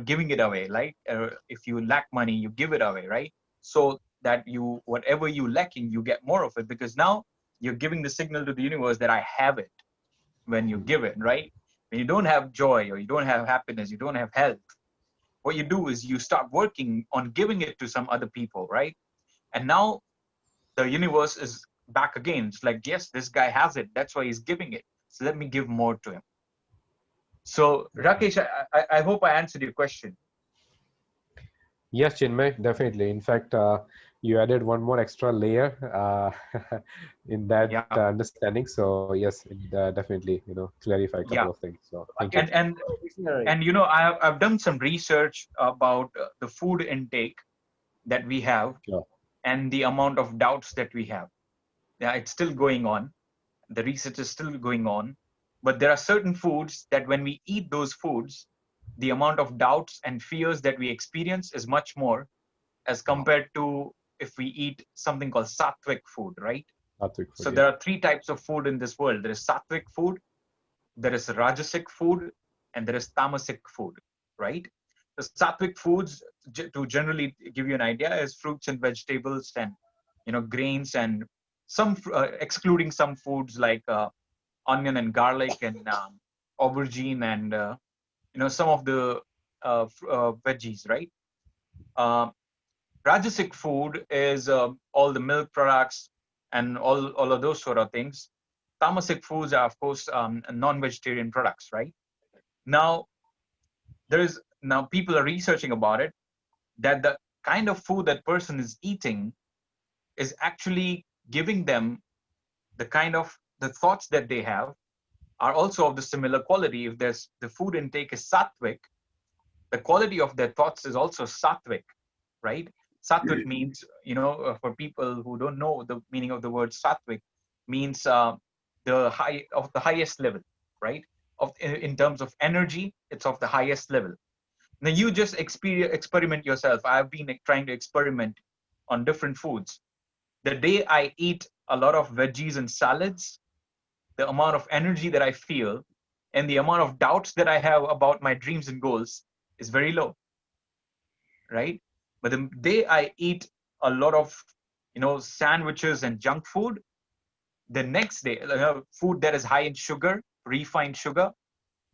giving it away, right? If you lack money, you give it away, right? So that you, whatever you lacking, you get more of it, because now you're giving the signal to the universe that I have it. When you give it, right? When you don't have joy, or you don't have happiness, you don't have health, what you do is you start working on giving it to some other people, right? And now the universe is back again. It's like, yes, this guy has it. That's why he's giving it. So let me give more to him. So Rakesh, I hope I answered your question. Yes, Chinmay, definitely. In fact, you added one more extra layer in that Yeah, understanding. So yes, it, definitely, clarify a couple yeah. of things. So thank you. And and and I've done some research about the food intake that we have, Sure. and the amount of doubts that we have. Yeah, it's still going on. The research is still going on, but there are certain foods that when we eat those foods, the amount of doubts and fears that we experience is much more as compared to if we eat something called sattvic food, right? Sattvic food, So yeah. there are three types of food in this world. There is sattvic food, there is rajasic food, and there is tamasic food, right? The sattvic foods, to generally give you an idea, is fruits and vegetables, and grains, and some excluding some foods like onion and garlic, and aubergine, and some of the veggies, right? Uh, Rajasic food is all the milk products and all of those sort of things. Tamasic foods are, of course, non-vegetarian products, right? Now, now people are researching about it, that the kind of food that person is eating is actually giving them the kind of the thoughts that they have are also of the similar quality. If there's the food intake is sattvic, the quality of their thoughts is also sattvic, right? Sattvic means, for people who don't know the meaning of the word sattvic, means the highest level, right? In terms of energy, it's of the highest level. Now you just experiment yourself. I've been trying to experiment on different foods. The day I eat a lot of veggies and salads, the amount of energy that I feel and the amount of doubts that I have about my dreams and goals is very low, right? But the day I eat a lot of, sandwiches and junk food, the next day, food that is high in sugar, refined sugar,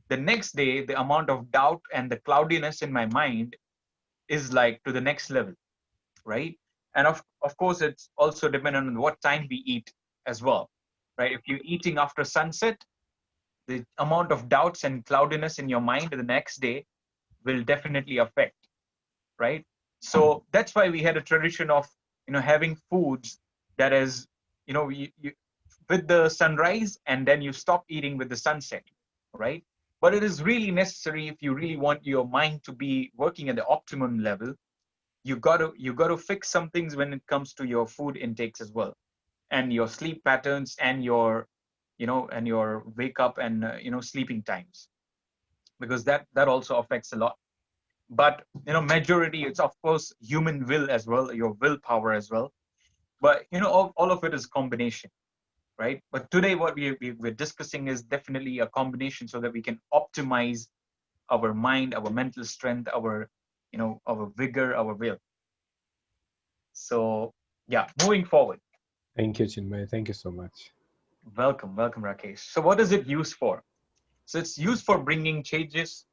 the next day, the amount of doubt and the cloudiness in my mind is like to the next level, right? And of course, it's also dependent on what time we eat as well, right? If you're eating after sunset, the amount of doubts and cloudiness in your mind the next day will definitely affect, right? So that's why we had a tradition of having foods that is with the sunrise, and then you stop eating with the sunset, right? But it is really necessary if you really want your mind to be working at the optimum level. You got to fix some things when it comes to your food intakes as well, and your sleep patterns, and your wake up and sleeping times, because that also affects a lot. But majority, it's of course human will as well, your willpower as well. But all of it is combination, right? But today what we're discussing is definitely a combination, so that we can optimize our mind, our mental strength, our vigor, our will. So yeah, moving forward. Thank you, Chinmay. Thank you so much. Welcome, Rakesh. So what is it used for? So it's used for bringing changes,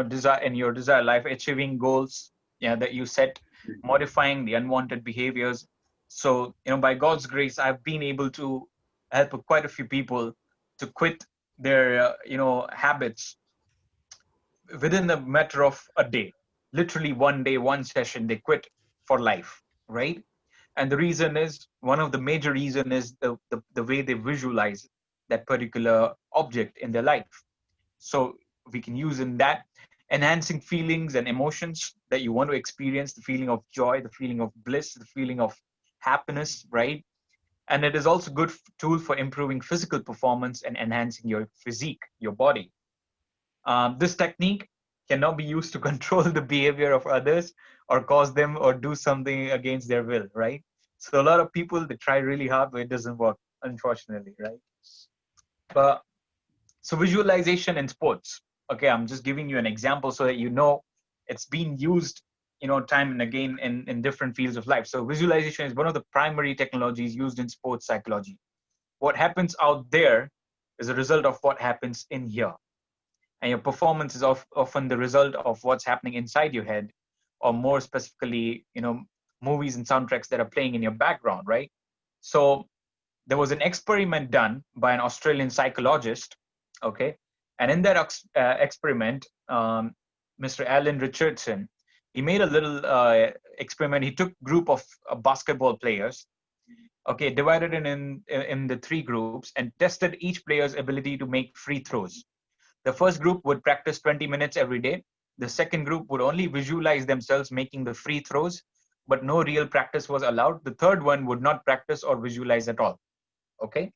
desire in your desired life, achieving goals, that you set, modifying the unwanted behaviors. So, by God's grace, I've been able to help quite a few people to quit their, habits within a matter of a day. Literally one day, one session, they quit for life, right? And the reason is, one of the major reason is the way they visualize that particular object in their life. So we can use in that, enhancing feelings and emotions that you want to experience, the feeling of joy, the feeling of bliss, the feeling of happiness, right? And it is also good tool for improving physical performance and enhancing your physique, your body. This technique cannot be used to control the behavior of others, or cause them or do something against their will, right? So a lot of people, they try really hard, but it doesn't work, unfortunately, right? But so visualization in sports. Okay, I'm just giving you an example so that you know it's been used, time and again in different fields of life. So visualization is one of the primary technologies used in sports psychology. What happens out there is a result of what happens in here. And your performance is often the result of what's happening inside your head, or more specifically, movies and soundtracks that are playing in your background, right? So there was an experiment done by an Australian psychologist, okay? And in that experiment, Mr. Alan Richardson, he made a little experiment. He took a group of basketball players, okay, divided in the three groups and tested each player's ability to make free throws. The first group would practice 20 minutes every day. The second group would only visualize themselves making the free throws, but no real practice was allowed. The third one would not practice or visualize at all. Okay.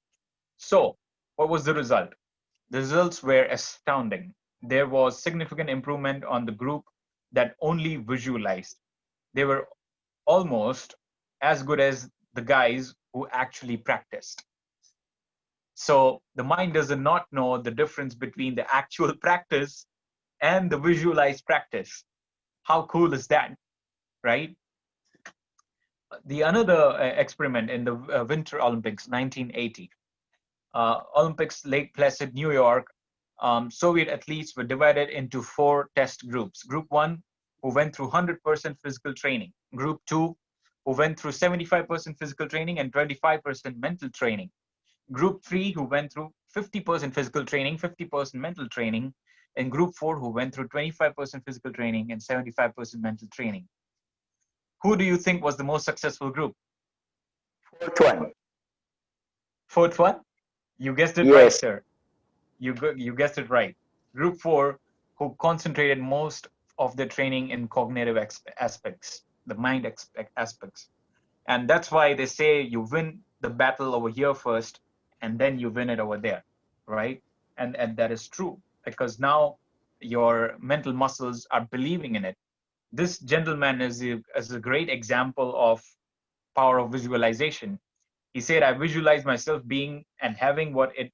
So, what was the result? The results were astounding. There was significant improvement on the group that only visualized. They were almost as good as the guys who actually practiced. So the mind does not know the difference between the actual practice and the visualized practice. How cool is that, right? The another experiment in the Winter Olympics, 1980, Olympics, Lake Placid, New York, Soviet athletes were divided into 4 test groups. Group 1, who went through 100% physical training. Group 2, who went through 75% physical training and 25% mental training. Group 3, who went through 50% physical training, 50% mental training, and Group 4, who went through 25% physical training and 75% mental training. Who do you think was the most successful group? Fourth one. Fourth one? You guessed it Yes. right, sir. You guessed it right. Group 4, who concentrated most of their training in cognitive aspects, the mind aspects. And that's why they say you win the battle over here first, and then you win it over there, right? And that is true, because now your mental muscles are believing in it. This gentleman is a great example of power of visualization. He said, I visualized myself being and having what it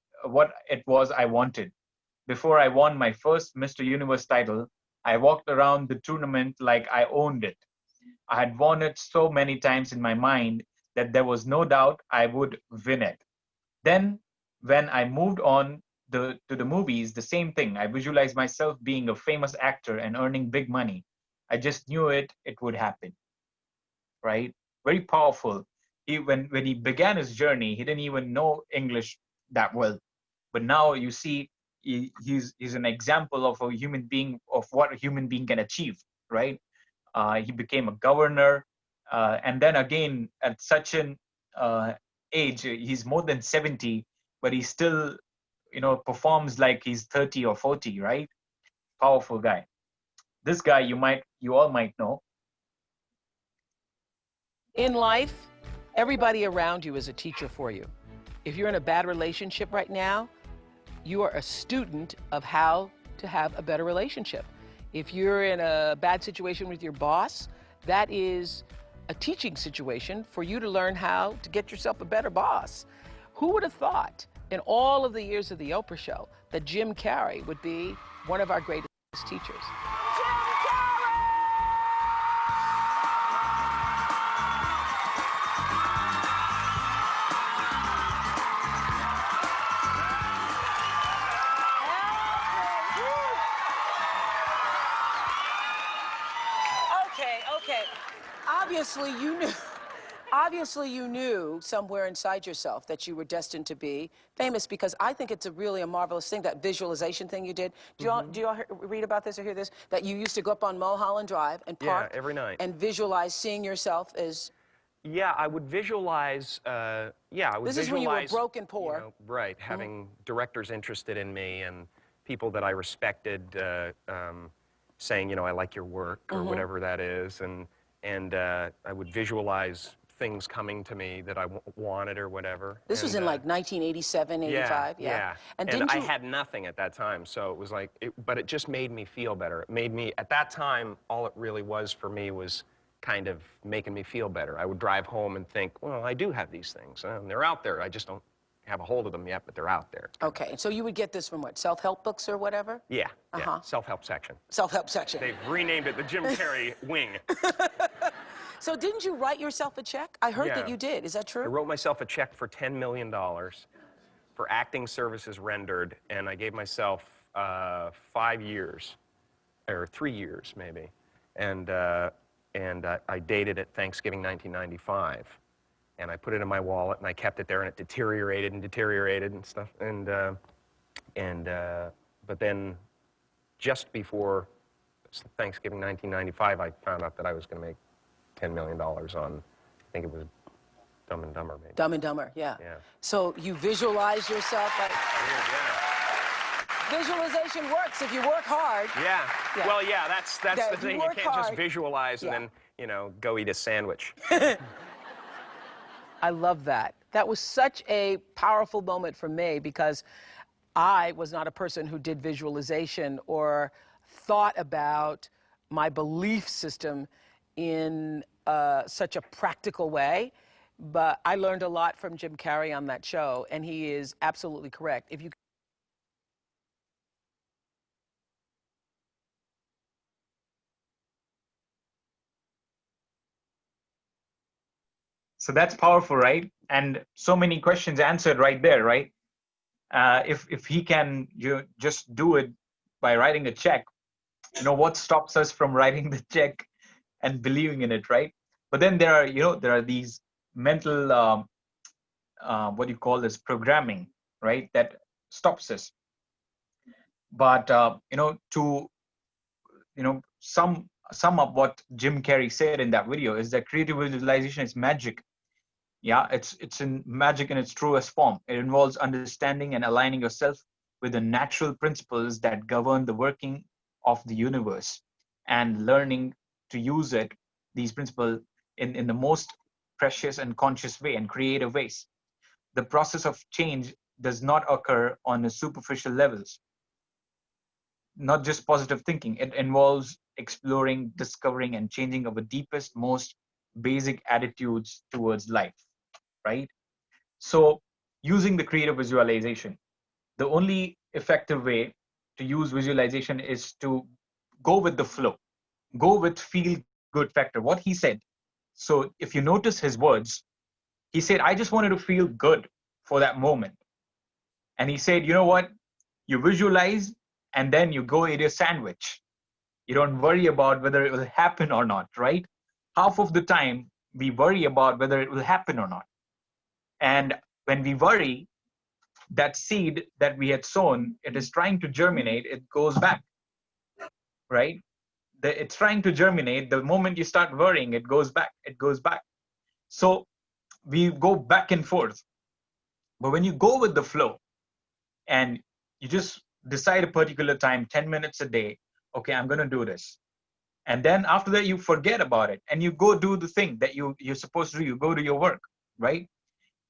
was I wanted. Before I won my first Mr. Universe title, I walked around the tournament like I owned it. I had won it so many times in my mind that there was no doubt I would win it. Then, when I moved on to the movies, the same thing. I visualized myself being a famous actor and earning big money. I just knew it would happen, right? Very powerful. When he began his journey, he didn't even know English that well. But now you see, he's an example of a human being, of what a human being can achieve, right? He became a governor, and then again at such an age, he's more than 70, but he still, performs like he's 30 or 40, right? Powerful guy. This guy you all might know. In life, everybody around you is a teacher for you. If you're in a bad relationship right now, you are a student of how to have a better relationship. If you're in a bad situation with your boss, that is a teaching situation for you to learn how to get yourself a better boss. Who would have thought in all of the years of the Oprah Show that Jim Carrey would be one of our greatest teachers? Okay. Obviously you knew somewhere inside yourself that you were destined to be famous, because I think it's really a marvelous thing, that visualization thing you did. Do y'all read about this or hear this? That you used to go up on Mulholland Drive and park every night and visualize seeing yourself as... Yeah, I would visualize, This is when you were broke and poor. Right, having directors interested in me and people that I respected saying, I like your work, or whatever that is, and I would visualize things coming to me that I wanted or whatever. This was in like 1987, 85? Yeah. And I had nothing at that time, so it was like, but it just made me feel better. It made me, at that time, all it really was for me was kind of making me feel better. I would drive home and think, well, I do have these things, and they're out there, I just don't have a hold of them yet, but they're out there. Okay, and so you would get this from what, self-help books or whatever? Yeah, Uh-huh. self-help section. Self-help section. They've renamed it the Jim Carrey wing. So didn't you write yourself a check? I heard that Yeah. you did. Is that I true? wrote myself a check for $10 million for acting services rendered, and I gave myself 5 years, or 3 years maybe, and I dated it Thanksgiving 1995, and I put it in my wallet, and I kept it there, and it deteriorated and stuff, but then just before Thanksgiving 1995, I found out that I was going to make $10 million on, I think it was Dumb and Dumber, maybe. Dumb and Dumber, yeah. Yeah. So you visualize yourself like, Weird, visualization works if you work hard. yeah. Yeah. Well, yeah, that's Yeah, the if you thing. You work can't just hard- visualize and Yeah. then, you know, go eat a sandwich. I love that. That was such a powerful moment for me because I was not a person who did visualization or thought about my belief system in such a practical way. But I learned a lot from Jim Carrey on that show, and he is absolutely correct. If you So that's powerful, right? And so many questions answered right there, right? If he can just do it by writing a check, what stops us from writing the check and believing in it, right? But then there are these mental what do you call this, programming, right, that stops us. But to sum up what Jim Carrey said in that video is that creative visualization is magic. Yeah, it's in magic in its truest form. It involves understanding and aligning yourself with the natural principles that govern the working of the universe and learning to use these principles in the most precious and conscious way and creative ways. The process of change does not occur on a superficial levels. Not just positive thinking. It involves exploring, discovering, and changing our deepest, most basic attitudes towards life, right? So using the creative visualization, the only effective way to use visualization is to go with the flow, go with feel good factor, what he said. So if you notice his words, he said, I just wanted to feel good for that moment. And he said, you know what? You visualize and then you go eat a sandwich. You don't worry about whether it will happen or not, right? Half of the time, we worry about whether it will happen or not. And when we worry, that seed that we had sown, it is trying to germinate, it goes back, right? It's trying to germinate. The moment you start worrying, it goes back, it goes back. So we go back and forth. But when you go with the flow and you just decide a particular time, 10 minutes a day, okay, I'm going to do this. And then after that, you forget about it and you go do the thing that you're supposed to do. You go to your work, right?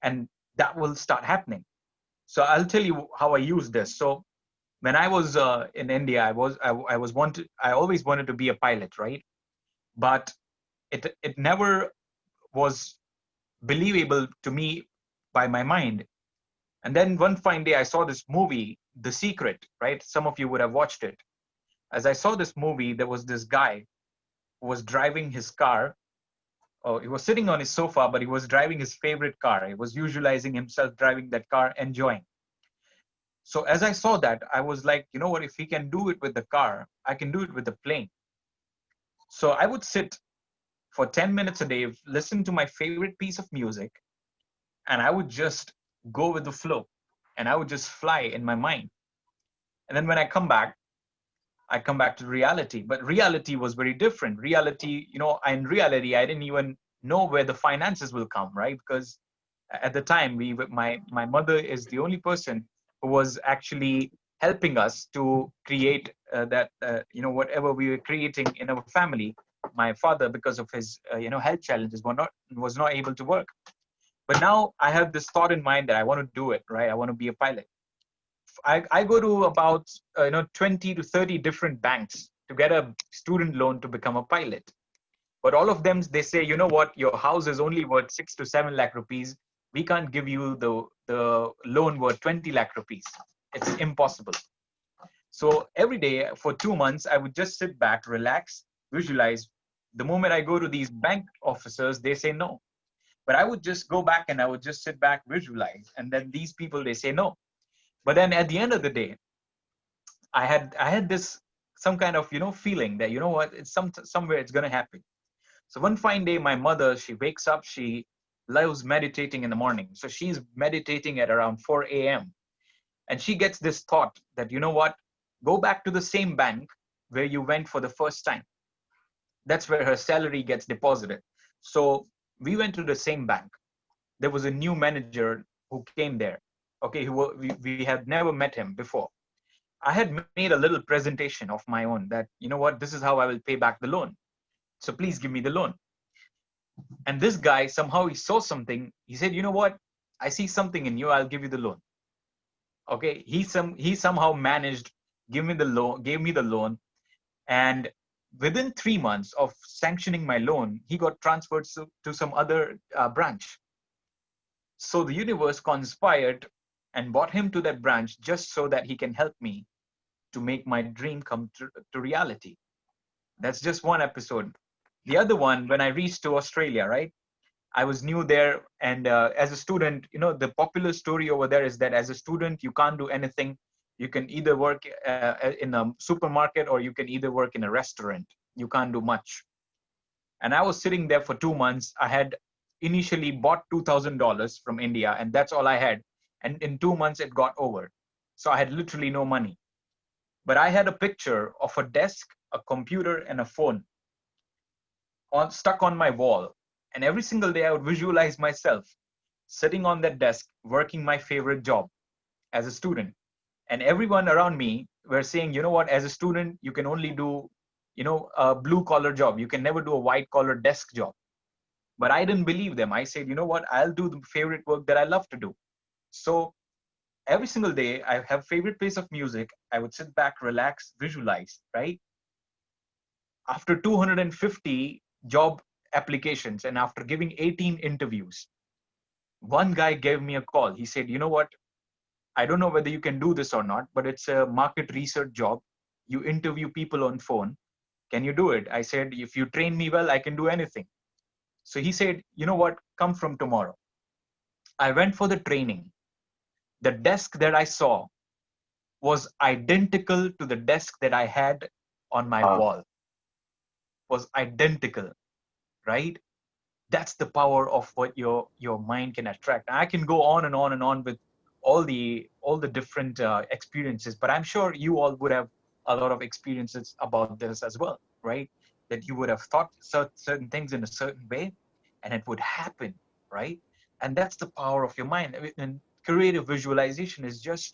And that will start happening. So I'll tell you how I use this. So when I was in India, I always wanted to be a pilot, right? But it never was believable to me by my mind. And then one fine day, I saw this movie, The Secret, right? Some of you would have watched it. As I saw this movie, there was this guy who was driving his car. Oh, he was sitting on his sofa, but he was driving his favorite car. He was visualizing himself driving that car, enjoying. So as I saw that, I was like, you know what, if he can do it with the car, I can do it with the plane. So I would sit for 10 minutes a day, listen to my favorite piece of music, and I would just go with the flow and I would just fly in my mind. And then when I come back to reality. But reality was very different. Reality, in reality, I didn't even know where the finances will come, right? Because at the time, my mother is the only person who was actually helping us to create whatever we were creating in our family. My father, because of his health challenges, was not able to work. But now I have this thought in mind that I want to do it, right? I want to be a pilot. I go to about 20 to 30 different banks to get a student loan to become a pilot. But all of them, they say, you know what, your house is only worth 6 to 7 lakh rupees. we can't give you the loan worth 20 lakh rupees. It's impossible. So every day for 2 months, I would just sit back, relax, visualize. The moment I go to these bank officers, they say no. But I would just go back and I would just sit back, visualize. And then these people, they say no. But then at the end of the day, I had this some kind of feeling that what, it's somewhere it's gonna happen. So one fine day, my mother, she wakes up, she loves meditating in the morning. So she's meditating at around 4 a.m. And she gets this thought that, what, go back to the same bank where you went for the first time. That's where her salary gets deposited. So we went to the same bank. There was a new manager who came there. Okay, we had never met him before. I had made a little presentation of my own that, what, this is how I will pay back the loan. So please give me the loan. And this guy, somehow he saw something. He said, what, I see something in you. I'll give you the loan. Okay, he somehow managed, gave me the loan. And within 3 months of sanctioning my loan, he got transferred to some other branch. So the universe conspired and brought him to that branch just so that he can help me to make my dream come to reality. That's just one episode. The other one, when I reached to Australia, right? I was new there, and as a student, the popular story over there is that as a student, you can't do anything. You can either work in a supermarket or you can either work in a restaurant. You can't do much. And I was sitting there for 2 months. I had initially bought $2,000 from India, and that's all I had. And in 2 months, it got over. So I had literally no money. But I had a picture of a desk, a computer, and a phone stuck on my wall. And every single day, I would visualize myself sitting on that desk, working my favorite job as a student. And everyone around me were saying, what, as a student, you can only do, a blue collar job. You can never do a white collar desk job. But I didn't believe them. I said, what, I'll do the favorite work that I love to do. So every single day, I have favorite piece of music. I would sit back, relax, visualize, right? After 250 job applications and after giving 18 interviews, one guy gave me a call. He said, what, I don't know whether you can do this or not, but it's a market research job. You interview people on phone. Can you do it? I said, if you train me well, I can do anything. So he said, what, come from tomorrow. I went for the training. The desk that I saw was identical to the desk that I had on my wall. Was identical, right? That's the power of what your mind can attract. I can go on and on and on with all the different experiences, but I'm sure you all would have a lot of experiences about this as well, right? That you would have thought certain things in a certain way and it would happen, right? And that's the power of your mind. And creative visualization is just,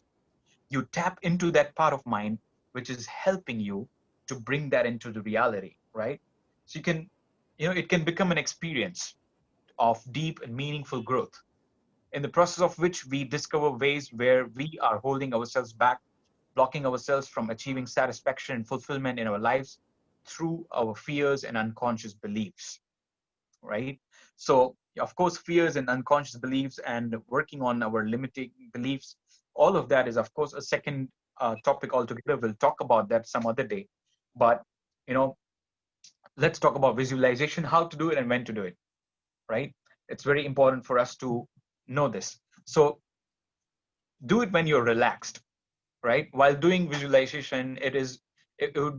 you tap into that part of mind which is helping you to bring that into the reality, right? So you can, it can become an experience of deep and meaningful growth, in the process of which we discover ways where we are holding ourselves back, blocking ourselves from achieving satisfaction and fulfillment in our lives through our fears and unconscious beliefs, right? So, of course, fears and unconscious beliefs and working on our limiting beliefs, all of that is, of course, a second topic altogether. We'll talk about that some other day. But, let's talk about visualization, how to do it and when to do it, right? It's very important for us to know this. So do it when you're relaxed, right? While doing visualization,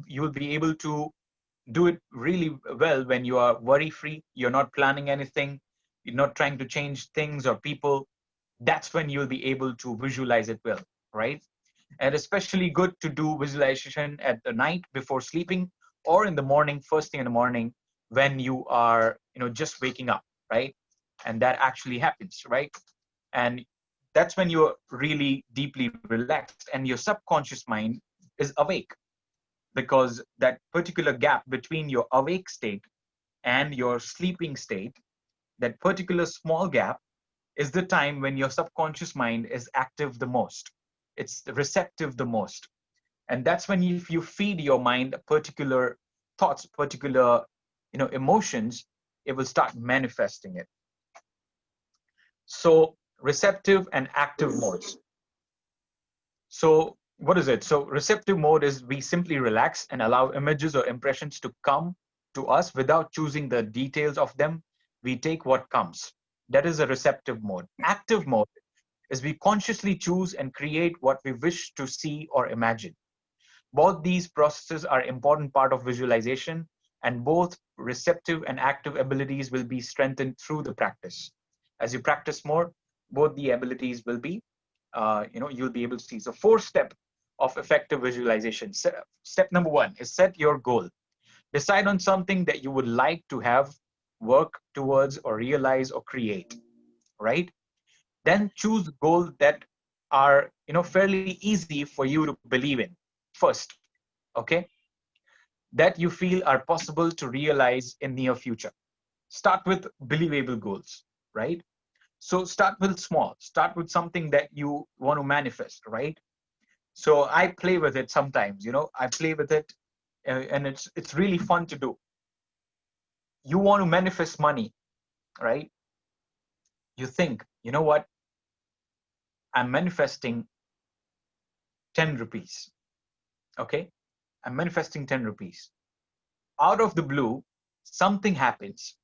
you'll be able to do it really well when you are worry-free, you're not planning anything, you're not trying to change things or people. That's when you'll be able to visualize it well, right? And especially good to do visualization at the night before sleeping, or in the morning, first thing in the morning, when you are, just waking up, right? And that actually happens, right? And that's when you're really deeply relaxed and your subconscious mind is awake, because that particular gap between your awake state and your sleeping state, that particular small gap, is the time when your subconscious mind is active the most. It's receptive the most. And that's when if you feed your mind particular thoughts, particular emotions, it will start manifesting it. So receptive and active modes. So what is it? So receptive mode is we simply relax and allow images or impressions to come to us without choosing the details of them. We take what comes. That is a receptive mode. Active mode is we consciously choose and create what we wish to see or imagine. Both these processes are important part of visualization, and both receptive and active abilities will be strengthened through the practice. As you practice more, both the abilities will be, you'll be able to see. So 4 step of effective visualization. Step number 1 is set your goal. Decide on something that you would like to have, work towards, or realize or create, right? Then choose goals that are fairly easy for you to believe in first, okay, that you feel are possible to realize in near future. Start with believable goals, right? So start with small, start with something that you want to manifest, right? So I play with it sometimes, I play with it, and it's really fun to do. You want to manifest money, right? You think, you know what, I'm manifesting 10 rupees, okay? I'm manifesting 10 rupees. Out of the blue, something happens.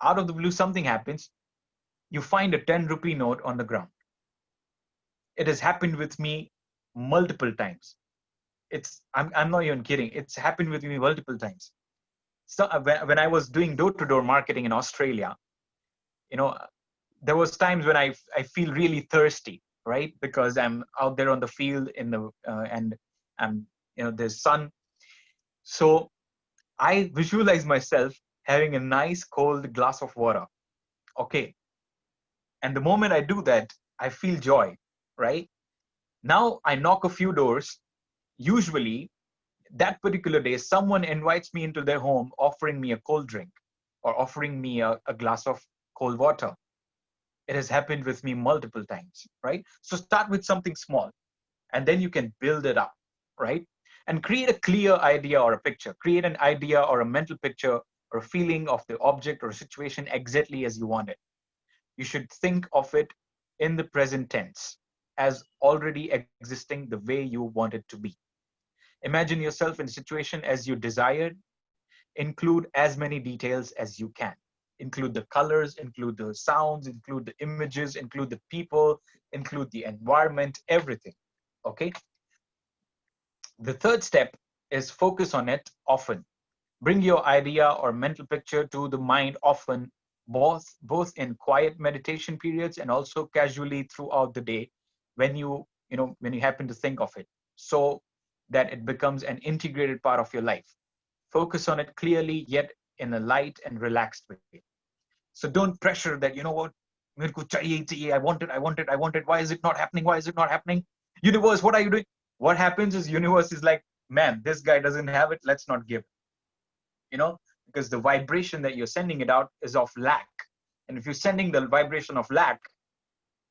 Out of the blue, something happens. You find a 10 rupee note on the ground. It has happened with me multiple times. I'm not even kidding. It's happened with me multiple times. So when I was doing door-to-door marketing in Australia, there was times when I feel really thirsty, right? Because I'm out there on the field and I'm, there's sun. So I visualize myself having a nice cold glass of water. Okay. And the moment I do that, I feel joy, right? Now I knock a few doors. Usually that particular day, someone invites me into their home, offering me a cold drink or offering me a glass of cold water. It has happened with me multiple times, right? So start with something small and then you can build it up, right? And create a clear idea or a picture. Create an idea or a mental picture or a feeling of the object or situation exactly as you want it. You should think of it in the present tense as already existing the way you want it to be. Imagine yourself in a situation as you desired. Include as many details as you can. Include the colors, include the sounds, include the images, include the people, include the environment, everything. Okay? The third step is focus on it often. Bring your idea or mental picture to the mind often, both in quiet meditation periods and also casually throughout the day when you happen to think of it, so that it becomes an integrated part of your life. Focus on it clearly, yet in a light and relaxed way. So don't pressure that, what, I want it. Why is it not happening? Why is it not happening? Universe, what are you doing? What happens is universe is like, man, this guy doesn't have it. Let's not give it. Because the vibration that you're sending it out is of lack. And if you're sending the vibration of lack,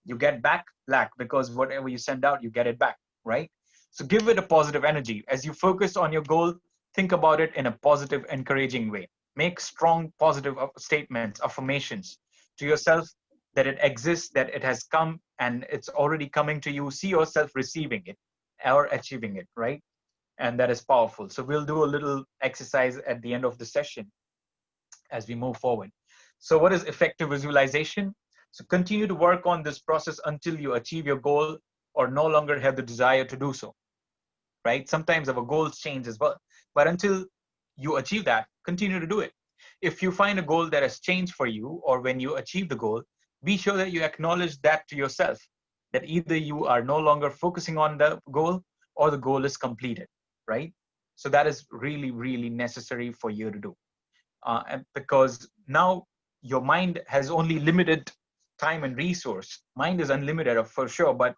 you get back lack, because whatever you send out, you get it back, right? So give it a positive energy. As you focus on your goal, think about it in a positive, encouraging way. Make strong, positive statements, affirmations to yourself that it exists, that it has come, and it's already coming to you. See yourself receiving it or achieving it, right? And that is powerful. So we'll do a little exercise at the end of the session as we move forward. So what is effective visualization? So continue to work on this process until you achieve your goal or no longer have the desire to do so, right? Sometimes our goals change as well, but until you achieve that, continue to do it. If you find a goal that has changed for you, or when you achieve the goal, be sure that you acknowledge that to yourself, that either you are no longer focusing on the goal or the goal is completed, right? So that is really, really necessary for you to do. And because now your mind has only limited time and resource. Mind is unlimited for sure, but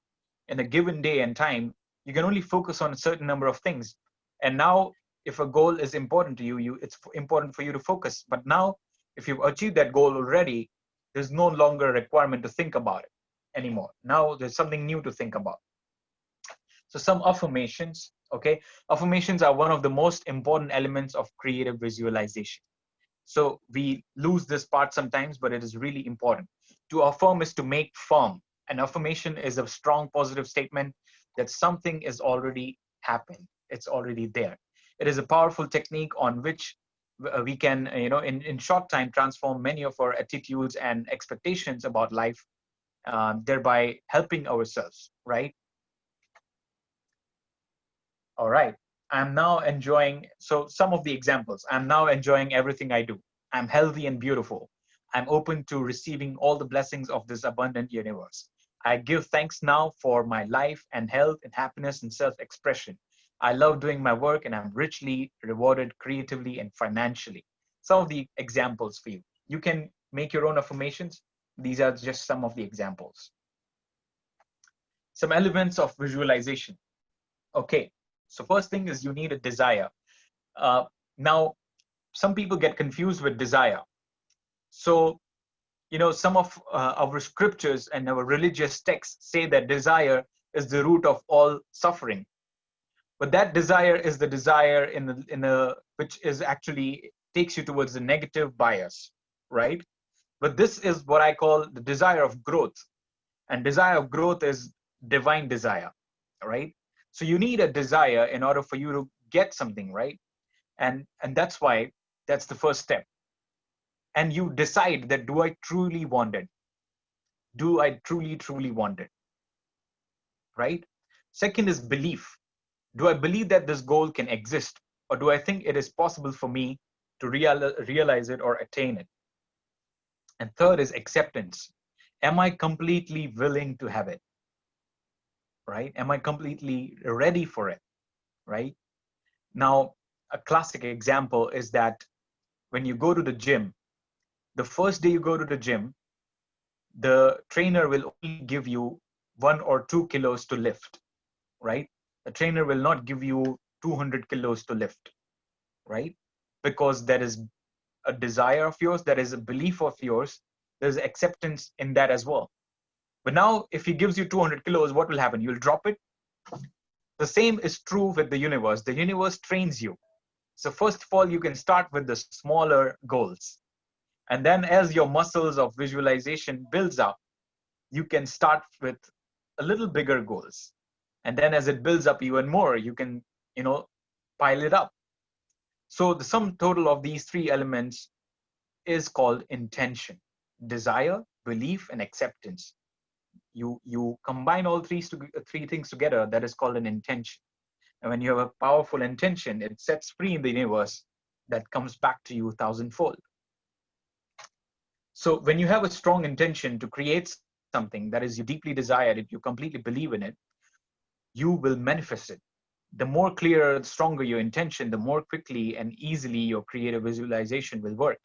in a given day and time, you can only focus on a certain number of things. And now if a goal is important to you, it's important for you to focus. But now if you've achieved that goal already, there's no longer a requirement to think about it anymore. Now there's something new to think about. So some affirmations, okay? Affirmations are one of the most important elements of creative visualization. So we lose this part sometimes, but it is really important. To affirm is to make firm. An affirmation is a strong positive statement that something is already happened. It's already there. It is a powerful technique on which we can, in short time, transform many of our attitudes and expectations about life, thereby helping ourselves, right? All right. I'm now enjoying, so some of the examples. I'm now enjoying everything I do. I'm healthy and beautiful. I'm open to receiving all the blessings of this abundant universe. I give thanks now for my life and health and happiness and self-expression. I love doing my work and I'm richly rewarded creatively and financially. Some of the examples for you. You can make your own affirmations. These are just some of the examples. Some elements of visualization. Okay, so first thing is you need a desire. Now, some people get confused with desire. So, some of our scriptures and our religious texts say that desire is the root of all suffering. But that desire is the desire which is actually takes you towards the negative bias, right? But this is what I call the desire of growth. And desire of growth is divine desire, right? So you need a desire in order for you to get something, right? And that's why that's the first step. And you decide that, do I truly want it? Do I truly want it? Right? Second is belief. Do I believe that this goal can exist? Or do I think it is possible for me to realize it or attain it? And third is acceptance. Am I completely willing to have it? Right? Am I completely ready for it? Right? Now, a classic example is that when you go to the gym, the first day you go to the gym, the trainer will only give you 1 or 2 kilos to lift, right? The trainer will not give you 200 kilos to lift, right? Because that is a desire of yours, that is a belief of yours, there's acceptance in that as well. But now, if he gives you 200 kilos, what will happen? You'll drop it. The same is true with the universe. The universe trains you. So first of all, you can start with the smaller goals. And then as your muscles of visualization builds up, you can start with a little bigger goals. And then as it builds up even more, you can, pile it up. So the sum total of these three elements is called intention: desire, belief, and acceptance. You combine all three things together, that is called an intention. And when you have a powerful intention, it sets free in the universe that comes back to you 1,000-fold. So when you have a strong intention to create something that is you deeply desired, if you completely believe in it, you will manifest it. The more clearer, the stronger your intention, the more quickly and easily your creative visualization will work.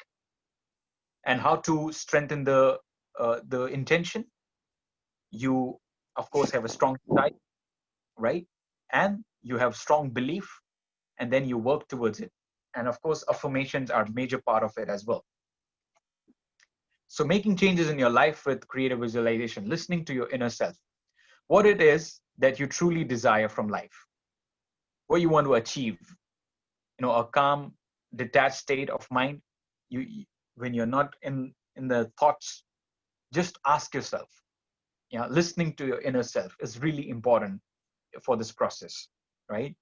And how to strengthen the intention? You, of course, have a strong desire, right? And you have strong belief, and then you work towards it. And of course, affirmations are a major part of it as well. So making changes in your life with creative visualization, listening to your inner self, what it is that you truly desire from life, what you want to achieve, a calm, detached state of mind. When you're not in the thoughts, just ask yourself. Listening to your inner self is really important for this process, right?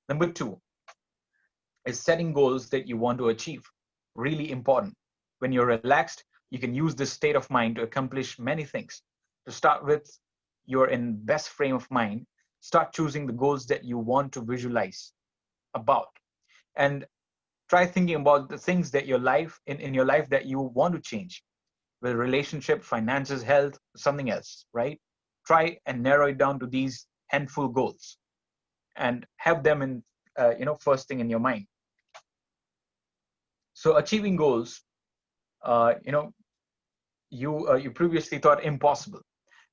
Number 2 is setting goals that you want to achieve. Really important. When you're relaxed, you can use this state of mind to accomplish many things. To start with, you're in best frame of mind. Start choosing the goals that you want to visualize about, and try thinking about the things that your life in your life that you want to change, with relationship, finances, health, something else, right? Try and narrow it down to these handful goals, and have them in first thing in your mind. So achieving goals, you previously thought impossible.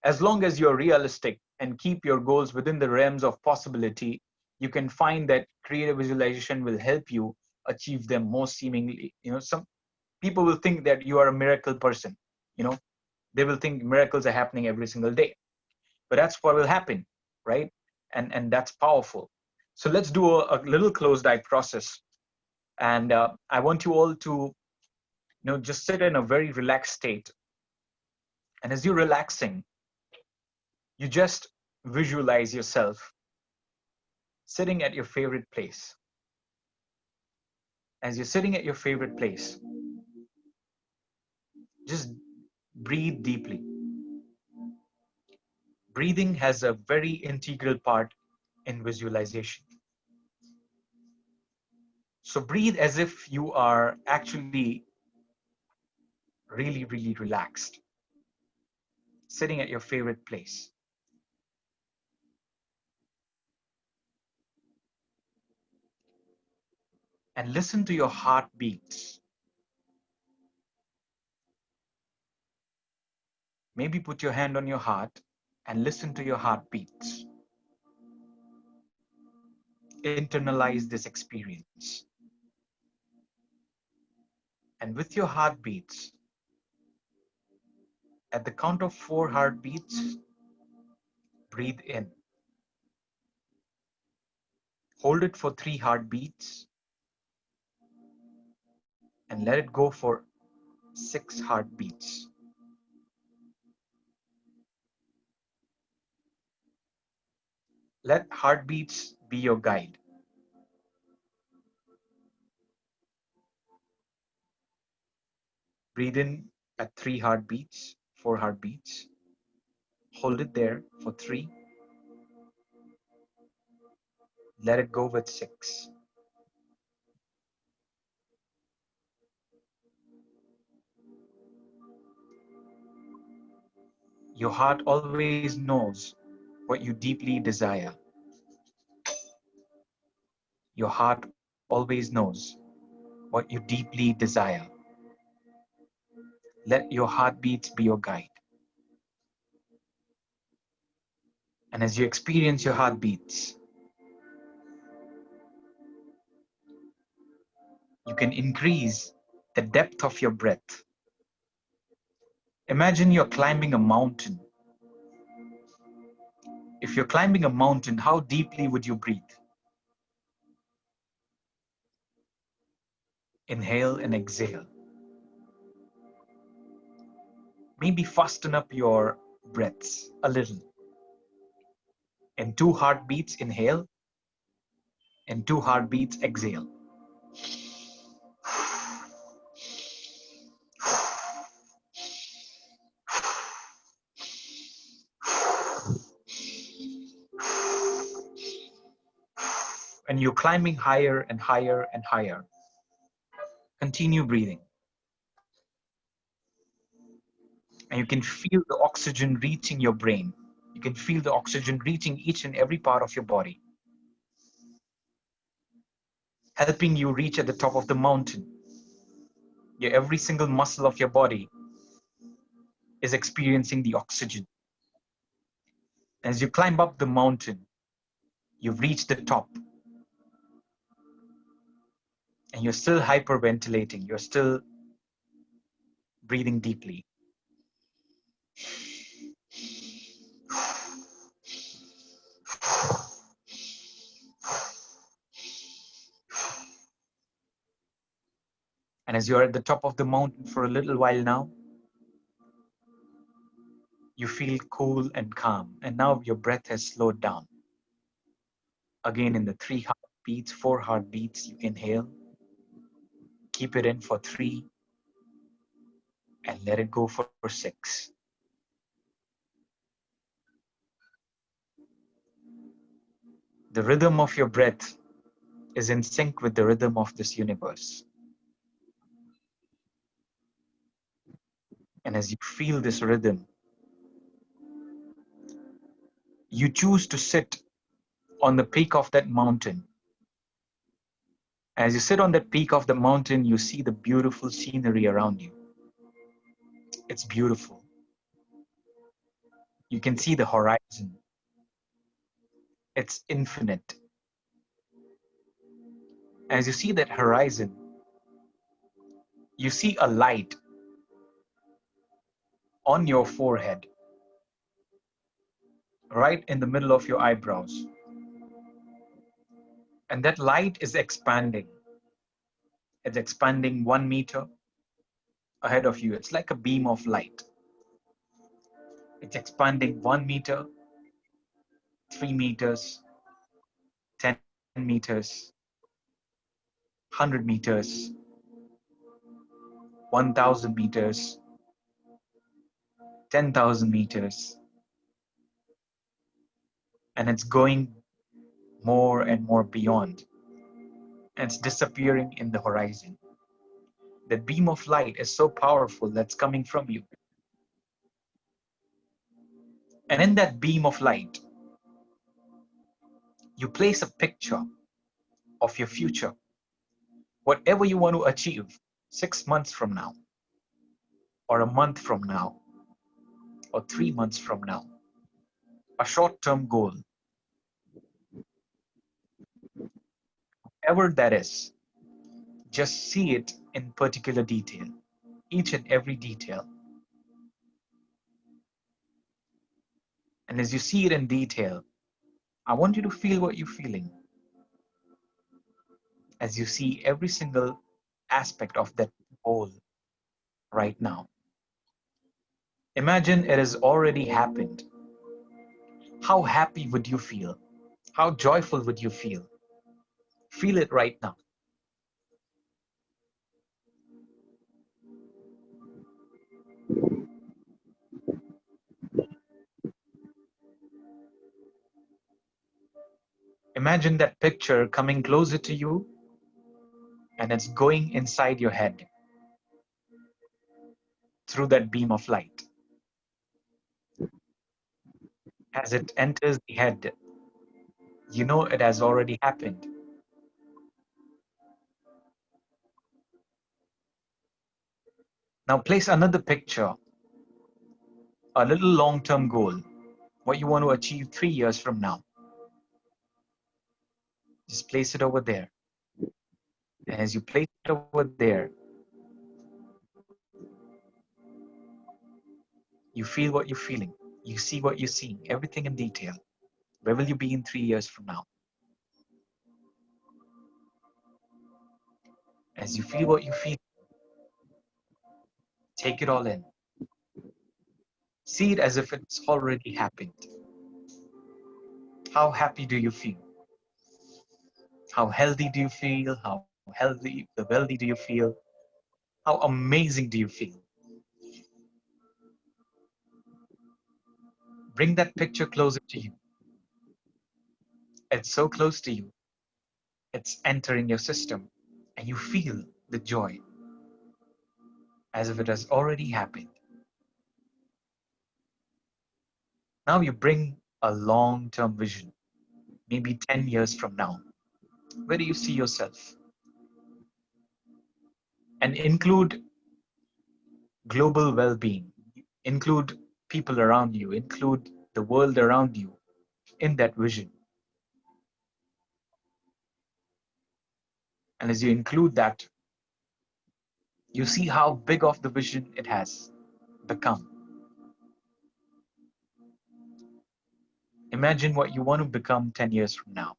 As long as you're realistic and keep your goals within the realms of possibility, you can find that creative visualization will help you achieve them more seemingly. Some people will think that you are a miracle person. They will think miracles are happening every single day. But that's what will happen, right? And that's powerful. So let's do a little closed eye process. And I want you all to Just sit in a very relaxed state. And as you're relaxing, you just visualize yourself sitting at your favorite place. As you're sitting at your favorite place, just breathe deeply. Breathing has a very integral part in visualization. So breathe as if you are actually really, really relaxed, sitting at your favorite place. And listen to your heartbeats. Maybe put your hand on your heart and listen to your heartbeats. Internalize this experience. And with your heartbeats, at the count of 4 heartbeats, breathe in. Hold it for 3 heartbeats and let it go for 6 heartbeats. Let heartbeats be your guide. Breathe in at 3 heartbeats, 4 heartbeats. Hold it there for 3. Let it go with 6. Your heart always knows what you deeply desire. Your heart always knows what you deeply desire. Let your heartbeats be your guide. And as you experience your heartbeats, you can increase the depth of your breath. Imagine you're climbing a mountain. If you're climbing a mountain, how deeply would you breathe? Inhale and exhale. Maybe fasten up your breaths a little. In 2 heartbeats, inhale. In 2 heartbeats, exhale. And you're climbing higher and higher and higher. Continue breathing. And you can feel the oxygen reaching your brain. You can feel the oxygen reaching each and every part of your body, helping you reach at the top of the mountain. Every single muscle of your body is experiencing the oxygen. As you climb up the mountain, you've reached the top. And you're still hyperventilating. You're still breathing deeply. And as you're at the top of the mountain for a little while now, you feel cool and calm. And now your breath has slowed down. Again, in the 3 heartbeats, 4 heartbeats, you inhale. Keep it in for 3 and let it go for 6. The rhythm of your breath is in sync with the rhythm of this universe. And as you feel this rhythm, you choose to sit on the peak of that mountain. As you sit on that peak of the mountain, you see the beautiful scenery around you. It's beautiful. You can see the horizon. It's infinite. As you see that horizon, you see a light on your forehead, right in the middle of your eyebrows. And that light is expanding. It's expanding 1 meter, ahead of you. It's like a beam of light. It's expanding 1 meter, 3 meters, 10 meters, 100 meters, 1,000 meters, 10,000 meters, and it's going more and more beyond, and it's disappearing in the horizon. That beam of light is so powerful that's coming from you. And in that beam of light, you place a picture of your future, whatever you want to achieve 6 months from now, or a month from now, or 3 months from now, a short-term goal, whatever that is, just see it in particular detail, each and every detail. And as you see it in detail, I want you to feel what you're feeling as you see every single aspect of that goal right now. Imagine it has already happened. How happy would you feel? How joyful would you feel? Feel it right now. Imagine that picture coming closer to you and it's going inside your head through that beam of light. As it enters the head, you know it has already happened. Now place another picture, a little long-term goal, what you want to achieve 3 years from now. Just place it over there. And as you place it over there, you feel what you're feeling. You see what you're seeing, everything in detail. Where will you be in 3 years from now? As you feel what you feel, take it all in. See it as if it's already happened. How happy do you feel? How healthy do you feel? How wealthy do you feel? How amazing do you feel? Bring that picture closer to you. It's so close to you. It's entering your system and you feel the joy as if it has already happened. Now you bring a long-term vision, maybe 10 years from now. Where do you see yourself? And include global well-being, include people around you, include the world around you in that vision. And as you include that, you see how big of the vision it has become. Imagine what you want to become 10 years from now.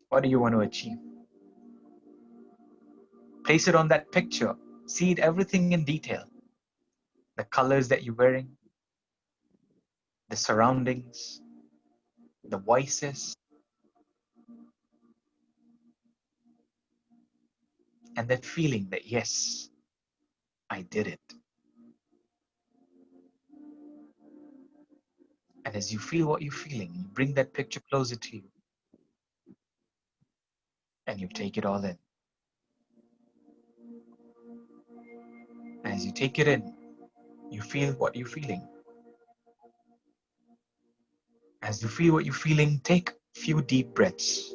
What do you want to achieve? Place it on that picture. See it everything in detail. The colors that you're wearing, the surroundings, the voices, and that feeling that, yes, I did it. And as you feel what you're feeling, you bring that picture closer to you and you take it all in. And as you take it in, you feel what you're feeling. As you feel what you're feeling, take a few deep breaths.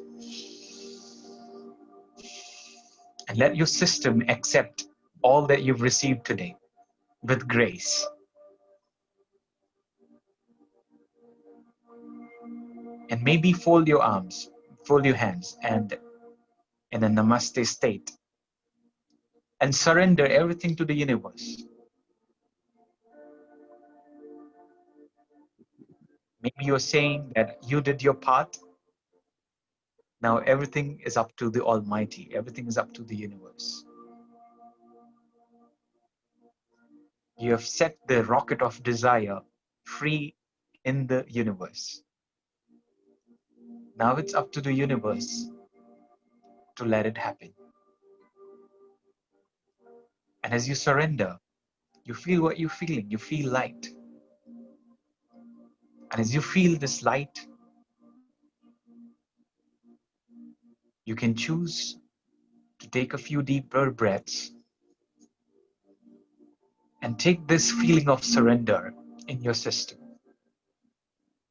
And let your system accept all that you've received today with grace. And maybe fold your arms, fold your hands, and in a namaste state, and surrender everything to the universe. Maybe you're saying that you did your part. Now everything is up to the Almighty. Everything is up to the universe. You have set the rocket of desire free in the universe. Now it's up to the universe to let it happen. And as you surrender, you feel what you're feeling. You feel light. And as you feel this light, you can choose to take a few deeper breaths and take this feeling of surrender in your system.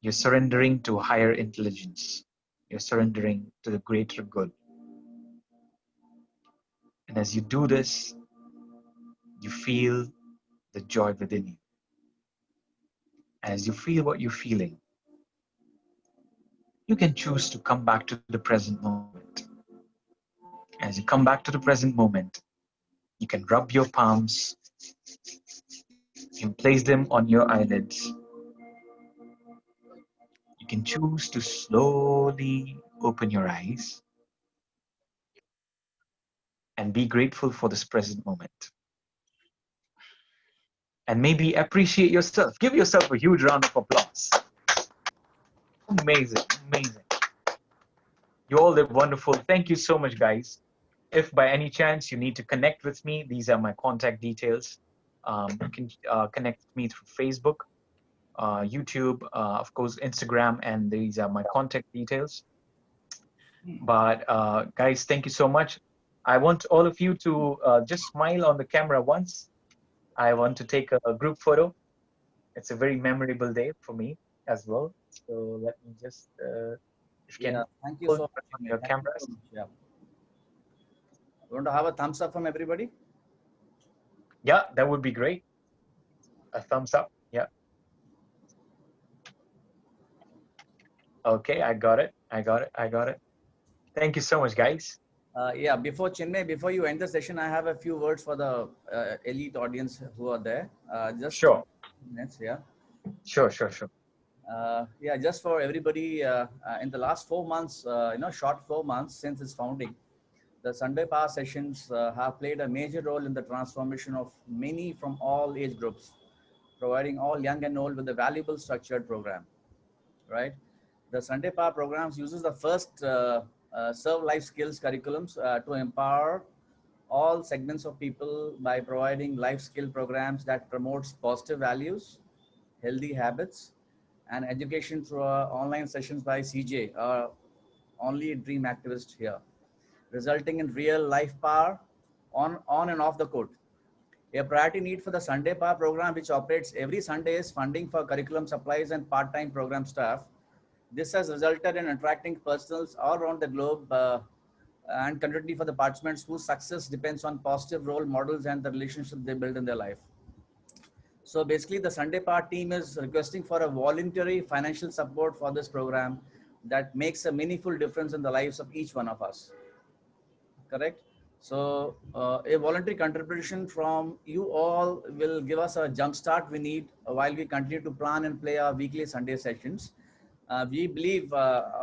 You're surrendering to higher intelligence. You're surrendering to the greater good. And as you do this, you feel the joy within you. And as you feel what you're feeling, you can choose to come back to the present moment. As you come back to the present moment, you can rub your palms, you can place them on your eyelids. You can choose to slowly open your eyes and be grateful for this present moment. And maybe appreciate yourself. Give yourself a huge round of applause. Amazing, amazing. You all did wonderful. Thank you so much, guys. If by any chance you need to connect with me, these are my contact details. You can connect with me through Facebook, YouTube, of course, Instagram, and these are my contact details. But guys, thank you so much. I want all of you to just smile on the camera once. I want to take a group photo. It's a very memorable day for me as well. So let me just, if you Yeah, can thank you hold so on much. your Thank you cameras. so much. Yeah. You want to have a thumbs up from everybody? Yeah, that would be great. A thumbs up. Yeah. Okay, I got it. I got it. I got it. Thank you so much, guys. Yeah, before Chinmay, before you end the session, I have a few words for the elite audience who are there. Just Sure. minutes, yeah. Sure, sure, sure. Yeah, just for everybody, in the last 4 months, short 4 months since its founding, the Sunday Power sessions have played a major role in the transformation of many from all age groups, providing all young and old with a valuable structured program, right? The Sunday Power programs uses the first serve life skills curriculums to empower all segments of people by providing life skill programs that promotes positive values, healthy habits, and education through online sessions by CJ, only dream activist here, resulting in real life power on and off the court. A priority need for the Sunday Power program, which operates every Sunday, is funding for curriculum supplies and part-time program staff. This has resulted in attracting personals all around the globe and continuity for the participants whose success depends on positive role models and the relationship they build in their life. So basically, the Sunday Power team is requesting for a voluntary financial support for this program that makes a meaningful difference in the lives of each one of us. Correct? So a voluntary contribution from you all will give us a jump start we need while we continue to plan and play our weekly Sunday sessions. We believe,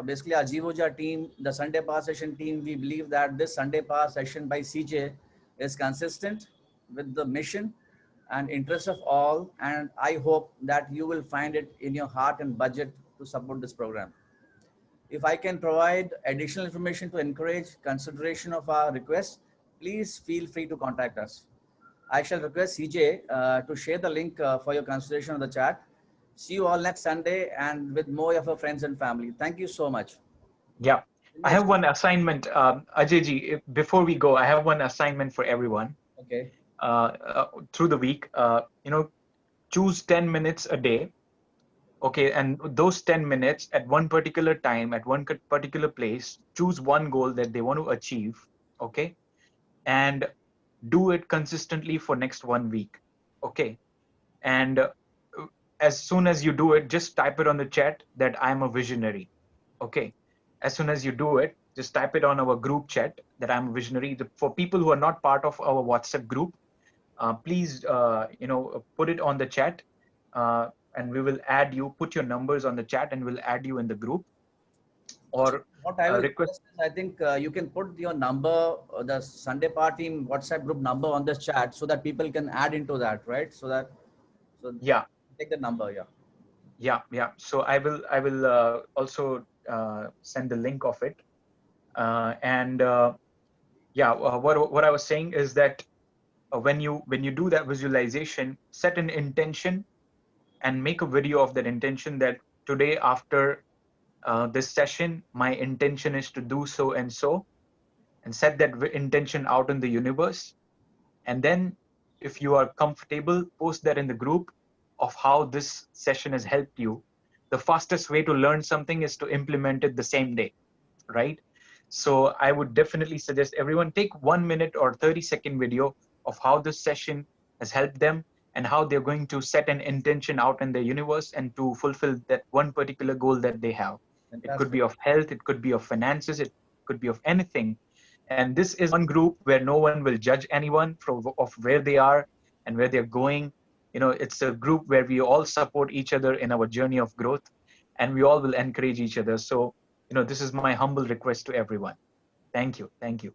basically our Jivoja team, the Sunday Power session team, we believe that this Sunday Power session by CJ is consistent with the mission and interest of all. And I hope that you will find it in your heart and budget to support this program. If I can provide additional information to encourage consideration of our request, please feel free to contact us. I shall request CJ to share the link for your consideration on the chat. See you all next Sunday and with more of your friends and family. Thank you so much. Yeah. I have one assignment, Ajayji, before we go, I have one assignment for everyone. Okay. Through the week, choose 10 minutes a day. Okay, and those 10 minutes at one particular time, at one particular place, choose one goal that they want to achieve. Okay, and do it consistently for next 1 week. Okay, and as soon as you do it, just type it on the chat that I'm a visionary. Okay, as soon as you do it, just type it on our group chat that I'm a visionary. For people who are not part of our WhatsApp group, please put it on the chat, and we will add you. Put your numbers on the chat and we'll add you in the group. or What I will request. request is, I think you can put your number, the Sunday Par Team WhatsApp group number on this chat so that people can add into that, right? So Yeah, take the number, yeah. yeah. So I will also send the link of it. And what I was saying is that when you do that visualization, set an intention and make a video of that intention, that today after this session, my intention is to do so and so, and set that intention out in the universe. And then if you are comfortable, post that in the group of how this session has helped you. The fastest way to learn something is to implement it the same day, right? So I would definitely suggest everyone take 1 minute or 30-second video of how this session has helped them and how they're going to set an intention out in the universe and to fulfill that one particular goal that they have. Fantastic. It could be of health, it could be of finances, it could be of anything. And this is one group where no one will judge anyone of where they are and where they're going. You know, it's a group where we all support each other in our journey of growth, and we all will encourage each other. So, you know, this is my humble request to everyone. Thank you. Thank you.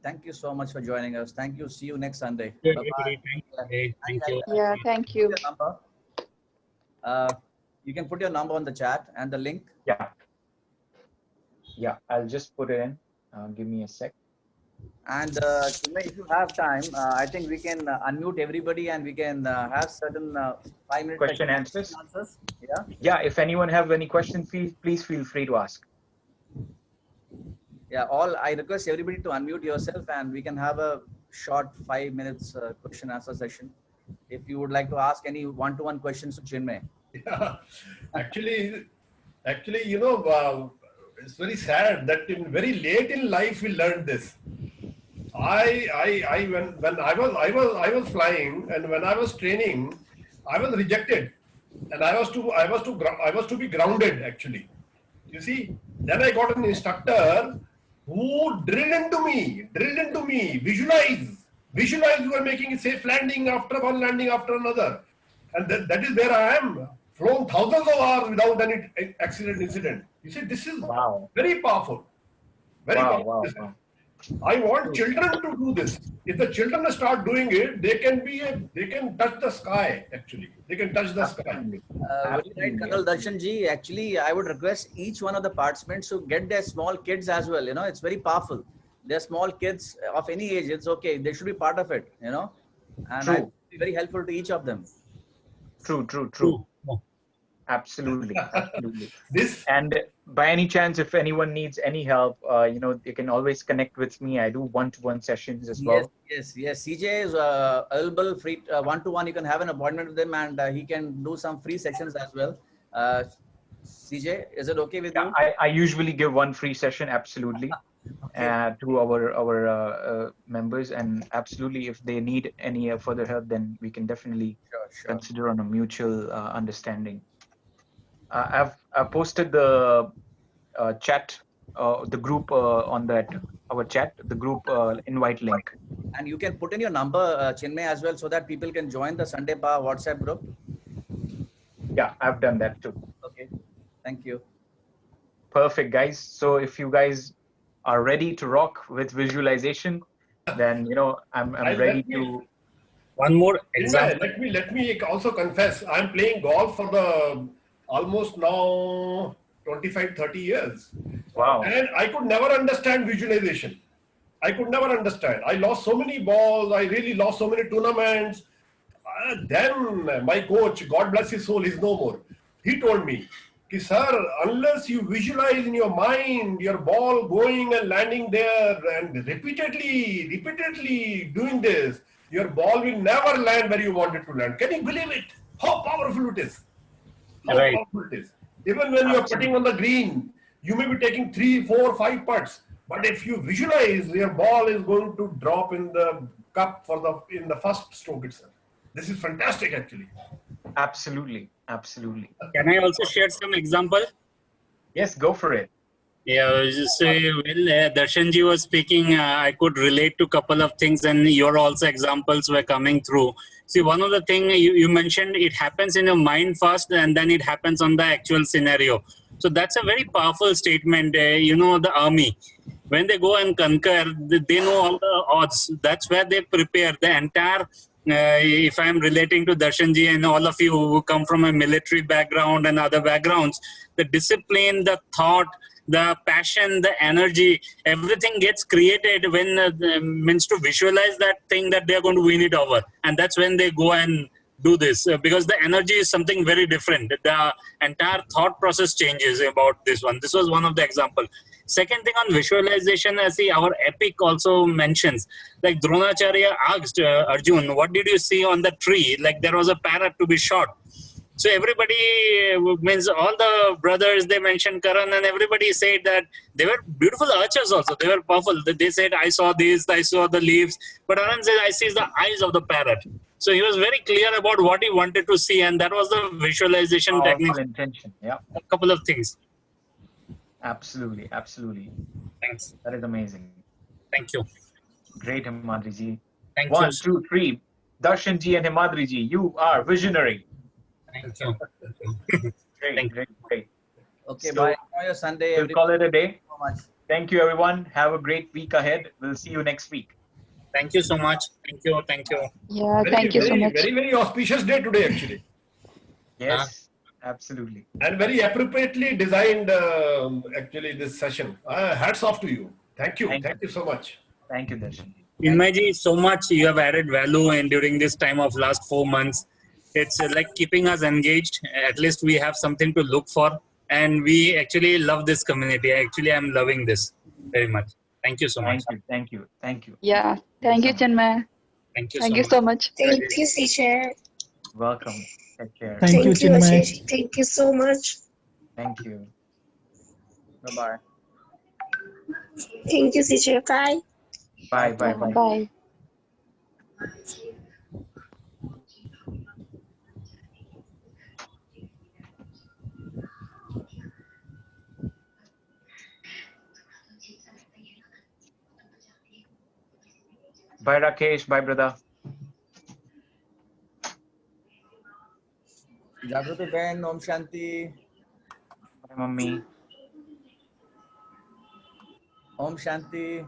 Thank you so much for joining us. Thank you. See you next Sunday. Yeah, Bye-bye. thank you. Yeah, thank you. Your number. You can put your number on the chat and the link. Yeah, I'll just put it in. Give me a sec. And Chinmay, if you have time, I think we can unmute everybody and we can have certain 5-minute Question answers. Yeah. Yeah, if anyone have any questions, please feel free to ask. Yeah. I request everybody to unmute yourself and we can have a short 5 minutes question answer session. If you would like to ask any one-to-one questions to Chinmay. Yeah, actually, you know, it's very sad that very late in life we learned this. When I was flying and when I was training, I was rejected, and I was to be grounded actually. You see, then I got an instructor who drilled into me, visualize you are making a safe landing after one landing after another, and that is where I am. Flown thousands of hours without any accident incident. You see, this is very powerful. Very powerful. Wow. I want children to do this. If the children start doing it, they can touch the sky. Actually, they can touch the sky. Very right, Colonel Darshan ji. Actually, I would request each one of the participants to get their small kids as well. You know, it's very powerful. They're small kids of any age. It's okay. They should be part of it. You know, and it will be very helpful to each of them. True. Absolutely. And by any chance, if anyone needs any help, you know, they can always connect with me. I do one-to-one sessions as well. Yes. CJ is available free one-to-one. You can have an appointment with him, and he can do some free sessions as well. CJ, is it okay with you? I usually give one free session, absolutely, to our members, and absolutely, if they need any further help, then we can definitely consider on a mutual understanding. I've posted the chat, the group on our chat, the group invite link. And you can put in your number, Chinmay, as well, so that people can join the Sunday Par WhatsApp group. Yeah, I've done that too. Okay, thank you. Perfect, guys. So if you guys are ready to rock with visualization, then you know I'm ready to. One more example. Let me also confess. I'm playing golf for the almost now 25-30 years. Wow. And I could never understand visualization. I could never understand. I lost so many balls. I really lost so many tournaments. Then my coach, God bless his soul, is no more. He told me, sir, unless you visualize in your mind your ball going and landing there and repeatedly doing this, your ball will never land where you want it to land. Can you believe it? How powerful it is. Right. Even when you are putting on the green, you may be taking 3, 4, 5 putts, but if you visualize, your ball is going to drop in the cup in the first stroke itself. This is fantastic, actually. Absolutely. Can I also share some example? Yes, go for it. Yeah, I was just Darshanji was speaking, I could relate to a couple of things, and your also examples were coming through. See, one of the things you mentioned, it happens in your mind first, and then it happens on the actual scenario. So that's a very powerful statement. You know, the army, when they go and conquer, they know all the odds. That's where they prepare the entire. If I'm relating to Darshanji and all of you who come from a military background and other backgrounds, the discipline, the thought, the passion, the energy, everything gets created when means to visualize that thing that they are going to win it over. And that's when they go and do this because the energy is something very different. The entire thought process changes about this one. This was one of the example. Second thing on visualization, I see our epic also mentions, like Dronacharya asked Arjun, what did you see on the tree? Like there was a parrot to be shot. So everybody means all the brothers, they mentioned Karan and everybody said that they were beautiful archers also. They were powerful. They said, I saw this, I saw the leaves. But Aran said, I see the eyes of the parrot. So he was very clear about what he wanted to see. And that was the visualization technique. Intention. Yeah. A couple of things. Absolutely. Absolutely. Thanks. That is amazing. Thank you. Great, Himadriji. Thank One, you. 2, 3. Darshanji and Himadriji, you are visionary. Thank you. Great, Thank great, great. Okay, So, bye. Enjoy your Sunday. We'll call it a day. So much. Thank you, everyone. Have a great week ahead. We'll see you next week. Thank you so much. Thank you. Thank you. Yeah, thank you so much. Very, very auspicious day today, actually. Yes, absolutely. And very appropriately designed, actually, this session. Hats off to you. Thank you. Thank you so much. Thank you, Darshanji. Inmaji, so much you have added value in during this time of last 4 months. It's like keeping us engaged. At least we have something to look for. And we actually love this community. Actually, I'm loving this very much. Thank you so much. Thank you. Thank you. Yeah, thank you, Chinmay. Thank you Thank you so much. Thank you, teacher. Welcome. Take care. Thank you, Chinmay. Thank you so much. Thank you. Bye-bye. Thank you, teacher. Bye. Bye, bye, bye. Bye. Bye, Rakesh. Bye, brother. Jagruti Ben, Om Shanti. Bye, mummy. Om Shanti.